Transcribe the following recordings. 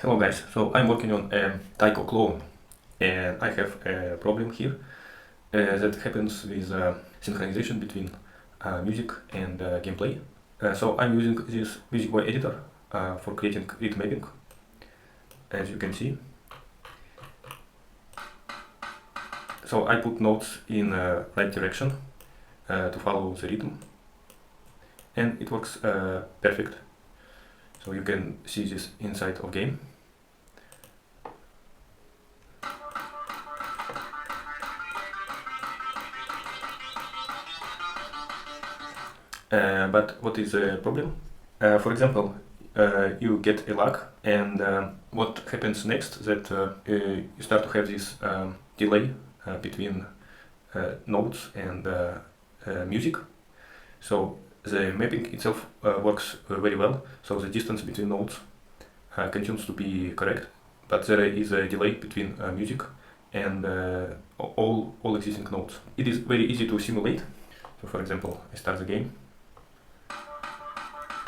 Hello guys, so I'm working on Taiko clone and I have a problem here that happens with synchronization between music and gameplay. So I'm using this MBOY editor for creating grid mapping, as you can see. So I put notes in right direction to follow the rhythm, and it works perfect. So you can see this inside of game. But what is the problem? For example, you get a lag, and what happens next that you start to have this delay between notes and music. So the mapping itself works very well, so the distance between notes continues to be correct, but there is a delay between music and all existing notes. It is very easy to simulate. So for example, I start the game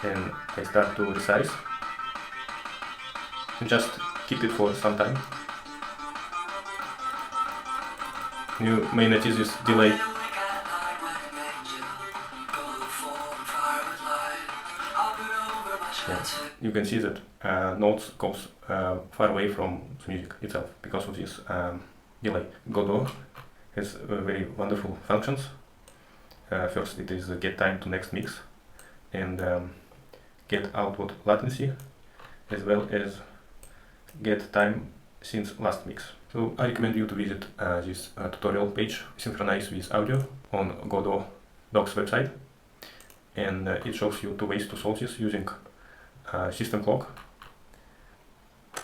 and I start to resize and just keep it for some time. You may notice this delay. Yeah. You can see that notes goes far away from the music itself because of this delay. Godot has very wonderful functions. First it is get time to next mix and get output latency, as well as get time since last mix. So I recommend you to visit this tutorial page, synchronize with audio, on Godot docs website, and it shows you two ways to solve this using system clock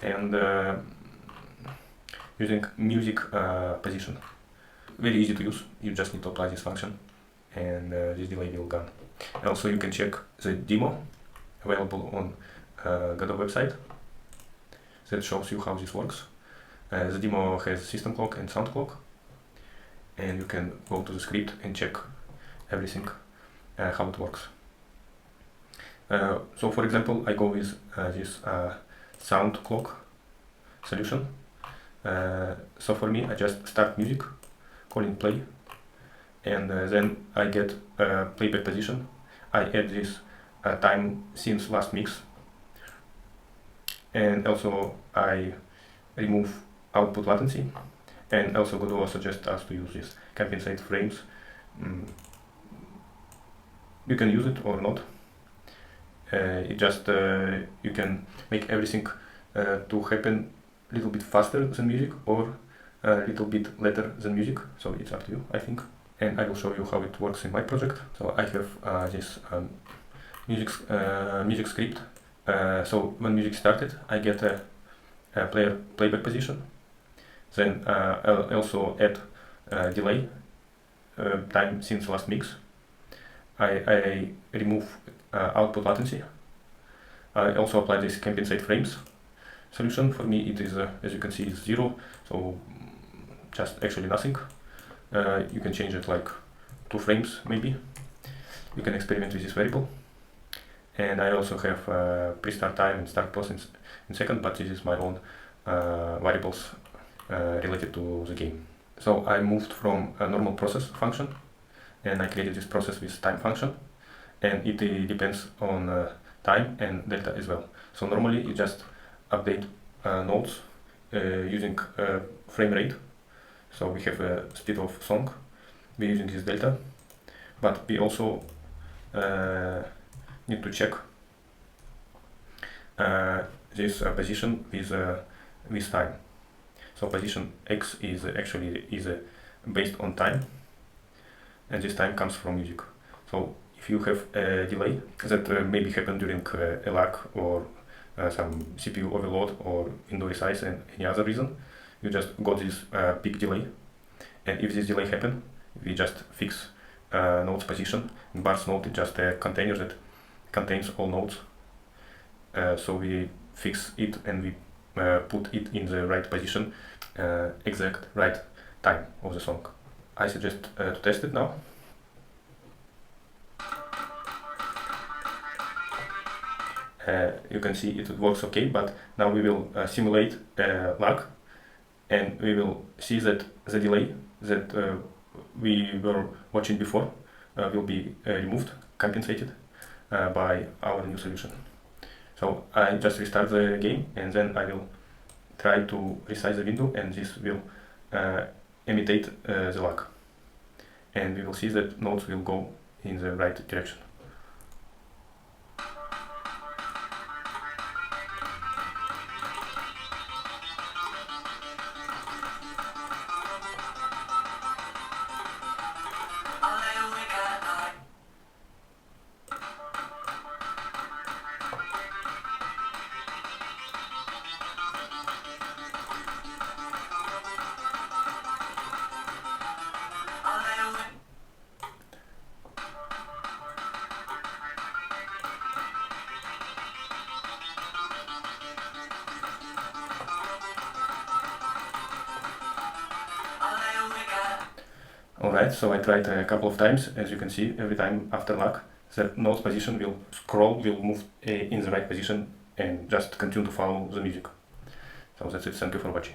and using music position. Very easy to use, you just need to apply this function and this delay will gone. Also you can check the demo available on Godot website that shows you how this works. The demo has system clock and sound clock, and you can go to the script and check everything how it works. So for example, I go with this sound clock solution. So for me, I just start music, calling play, and then I get playback position. I add this time since last mix, and also I remove output latency, and also Godot suggests us to use this compensate frames. You can use it or not. It just you can make everything to happen a little bit faster than music or a little bit later than music, so it's up to you, I think. And I will show you how it works in my project. So I have this music script. So when music started, I get a player playback position. Then I'll also add delay time since last mix. I remove output latency. I also apply this compensate frames solution. For me it is, as you can see, is 0, so just actually nothing. You can change it like 2 frames maybe. You can experiment with this variable. And I also have pre-start time and start pause in second, but this is my own variables related to the game. So I moved from a normal process function and I created this process with time function, and it depends on time and delta as well. So normally you just update nodes using frame rate. So we have a speed of song, we're using this delta, but we also need to check this position with time. So position X is actually based on time, and this time comes from music. So if you have a delay that maybe happened during a lag or some CPU overload or window resize and any other reason, you just got this big delay, and if this delay happen, we just fix node's position. In bars node is just a container that contains all nodes, so we fix it and we put it in the right position, exact right time of the song. I suggest to test it now. you can see it works okay, but now we will simulate lag, and we will see that the delay that we were watching before will be removed, compensated by our new solution. So I just restart the game, and then I will try to resize the window, and this will imitate the lag. And we will see that nodes will go in the right direction. Alright, so I tried a couple of times. As you can see, every time after lag, the node's position will move in the right position and just continue to follow the music. So that's it, thank you for watching.